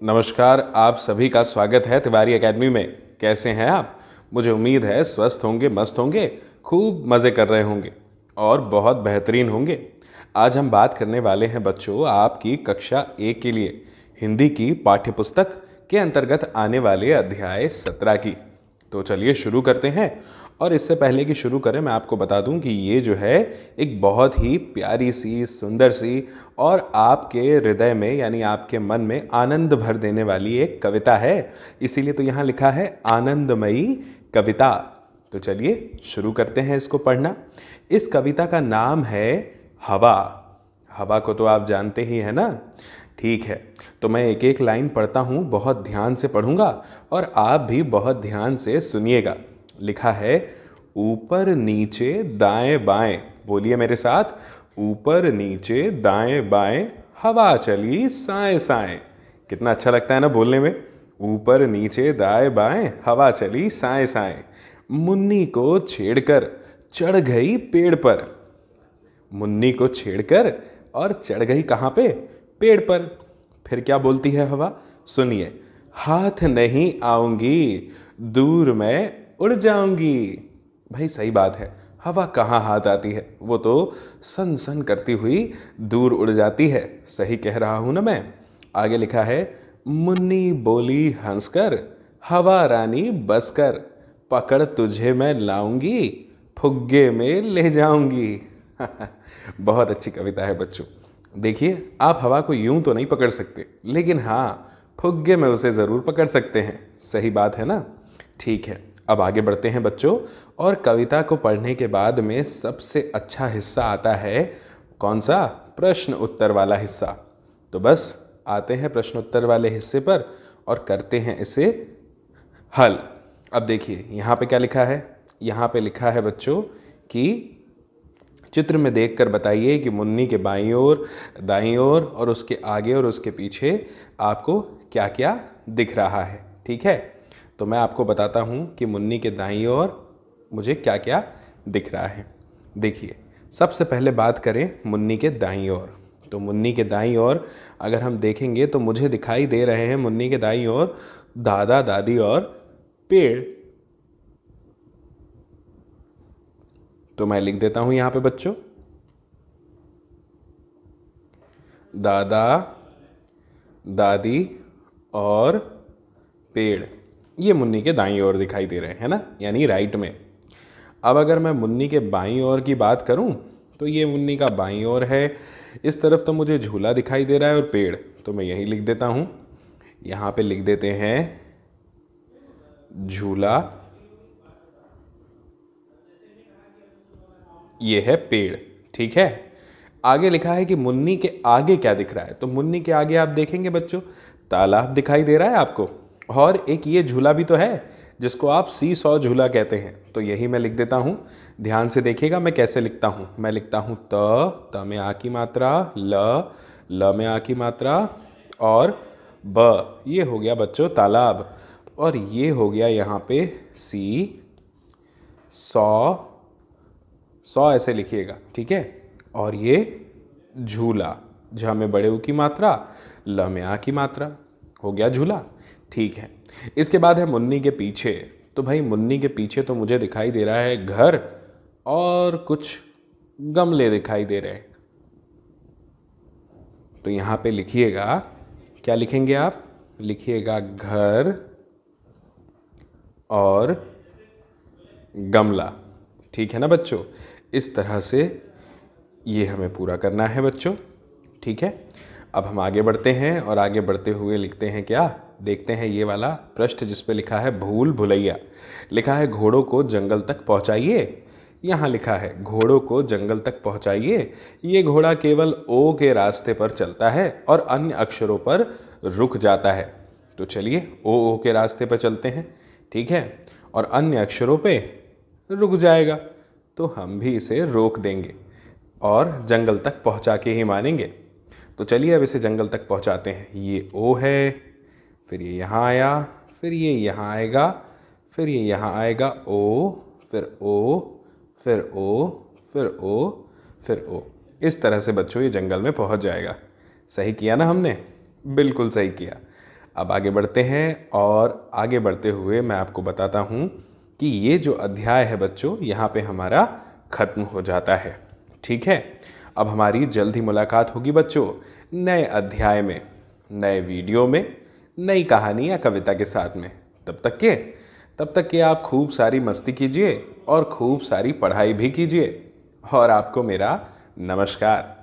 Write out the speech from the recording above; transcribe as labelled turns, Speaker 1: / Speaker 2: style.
Speaker 1: नमस्कार, आप सभी का स्वागत है तिवारी एकेडमी में। कैसे हैं आप? मुझे उम्मीद है स्वस्थ होंगे, मस्त होंगे, खूब मज़े कर रहे होंगे और बहुत बेहतरीन होंगे। आज हम बात करने वाले हैं बच्चों आपकी कक्षा 1 के लिए हिंदी की पाठ्यपुस्तक के अंतर्गत आने वाले अध्याय 17 की। तो चलिए शुरू करते हैं। और इससे पहले कि शुरू करें मैं आपको बता दूं कि ये जो है एक बहुत ही प्यारी सी, सुंदर सी और आपके हृदय में यानी आपके मन में आनंद भर देने वाली एक कविता है। इसीलिए तो यहाँ लिखा है आनंदमयी कविता। तो चलिए शुरू करते हैं इसको पढ़ना। इस कविता का नाम है हवा। हवा को तो आप जानते ही हैं ना? ठीक है, तो मैं एक एक लाइन पढ़ता हूँ, बहुत ध्यान से पढ़ूंगा और आप भी बहुत ध्यान से सुनिएगा। लिखा है ऊपर नीचे दाएं बाएं। बोलिए मेरे साथ, ऊपर नीचे दाएं बाएं हवा चली साएं साएं। कितना अच्छा लगता है ना बोलने में। ऊपर नीचे दाएं बाएं हवा चली साएं साएं, मुन्नी को छेड़कर चढ़ गई पेड़ पर। मुन्नी को छेड़कर और चढ़ गई कहाँ पे? पेड़ पर। फिर क्या बोलती है हवा? सुनिए, हाथ नहीं आऊंगी, दूर मैं उड़ जाऊंगी। भाई सही बात है, हवा कहाँ हाथ आती है, वो तो सन सन करती हुई दूर उड़ जाती है। सही कह रहा हूं ना मैं? आगे लिखा है मुन्नी बोली हंसकर, हवा रानी बसकर, पकड़ तुझे मैं लाऊंगी, फुग्गे में ले जाऊंगी। बहुत अच्छी कविता है बच्चों। देखिए, आप हवा को यूं तो नहीं पकड़ सकते, लेकिन हाँ, फुग्गे में उसे ज़रूर पकड़ सकते हैं। सही बात है ना? ठीक है, अब आगे बढ़ते हैं बच्चों। और कविता को पढ़ने के बाद में सबसे अच्छा हिस्सा आता है। कौन सा? प्रश्न उत्तर वाला हिस्सा। तो बस आते हैं प्रश्न उत्तर वाले हिस्से पर और करते हैं इसे हल। अब देखिए यहाँ पे क्या लिखा है। यहाँ पे लिखा है बच्चों कि चित्र में देखकर बताइए कि मुन्नी के बाईं ओर, दाईं ओर और उसके आगे और उसके पीछे आपको क्या क्या दिख रहा है। ठीक है, तो मैं आपको बताता हूँ कि मुन्नी के दाईं ओर मुझे क्या क्या दिख रहा है। देखिए, सबसे पहले बात करें मुन्नी के दाईं ओर। तो मुन्नी के दाईं ओर अगर हम देखेंगे तो मुझे दिखाई दे रहे हैं मुन्नी के दाईं ओर दादा दादी और पेड़। तो मैं लिख देता हूं यहां पे बच्चों, दादा दादी और पेड़। ये मुन्नी के दाईं ओर दिखाई दे रहे हैं ना, यानी राइट में। अब अगर मैं मुन्नी के बाईं ओर की बात करूं तो ये मुन्नी का बाईं ओर है। इस तरफ तो मुझे झूला दिखाई दे रहा है और पेड़। तो मैं यही लिख देता हूं, यहां पे लिख देते हैं झूला, ये है पेड़। ठीक है, आगे लिखा है कि मुन्नी के आगे क्या दिख रहा है। तो मुन्नी के आगे आप देखेंगे बच्चों, तालाब दिखाई दे रहा है आपको, और एक ये झूला भी तो है जिसको आप सी सौ झूला कहते हैं। तो यही मैं लिख देता हूं। ध्यान से देखिएगा मैं कैसे लिखता हूं। मैं लिखता हूं त में आ की मात्रा, ल में आ की मात्रा, और ब, ये हो गया बच्चों तालाब, और ये हो गया यहाँ पे सी सौ। सौ ऐसे लिखिएगा, ठीक है। और ये झूला, झ में बड़े ऊ की मात्रा, ल में आ की मात्रा, हो गया झूला। ठीक है, इसके बाद है मुन्नी के पीछे। तो भाई मुन्नी के पीछे तो मुझे दिखाई दे रहा है घर और कुछ गमले दिखाई दे रहे हैं। तो यहाँ पे लिखिएगा, क्या लिखेंगे आप? लिखिएगा घर और गमला। ठीक है ना बच्चों? इस तरह से ये हमें पूरा करना है बच्चों। ठीक है, अब हम आगे बढ़ते हैं और आगे बढ़ते हुए लिखते हैं क्या? देखते हैं ये वाला पृष्ठ जिस पे लिखा है भूल भुलैया। लिखा है घोड़ों को जंगल तक पहुंचाइए। यहाँ लिखा है घोड़ों को जंगल तक पहुंचाइए। ये घोड़ा केवल ओ के रास्ते पर चलता है और अन्य अक्षरों पर रुक जाता है। तो चलिए ओ के रास्ते पर चलते हैं, ठीक है, और अन्य अक्षरों पे रुक जाएगा। तो हम भी इसे रोक देंगे और जंगल तक पहुंचा के ही मानेंगे। तो चलिए अब इसे जंगल तक पहुंचाते हैं। ये ओ है, फिर ये यहाँ आया, फिर ये यहाँ आएगा, फिर ये यहाँ आएगा ओ, फिर ओ, फिर ओ, फिर ओ, फिर ओ। इस तरह से बच्चों ये जंगल में पहुंच जाएगा। सही किया ना हमने? बिल्कुल सही किया। अब आगे बढ़ते हैं और आगे बढ़ते हुए मैं आपको बताता हूँ कि ये जो अध्याय है बच्चों, यहाँ पे हमारा ख़त्म हो जाता है। ठीक है, अब हमारी जल्द ही मुलाकात होगी बच्चों नए अध्याय में, नए वीडियो में, नई कहानी या कविता के साथ में। तब तक के आप खूब सारी मस्ती कीजिए और खूब सारी पढ़ाई भी कीजिए। और आपको मेरा नमस्कार।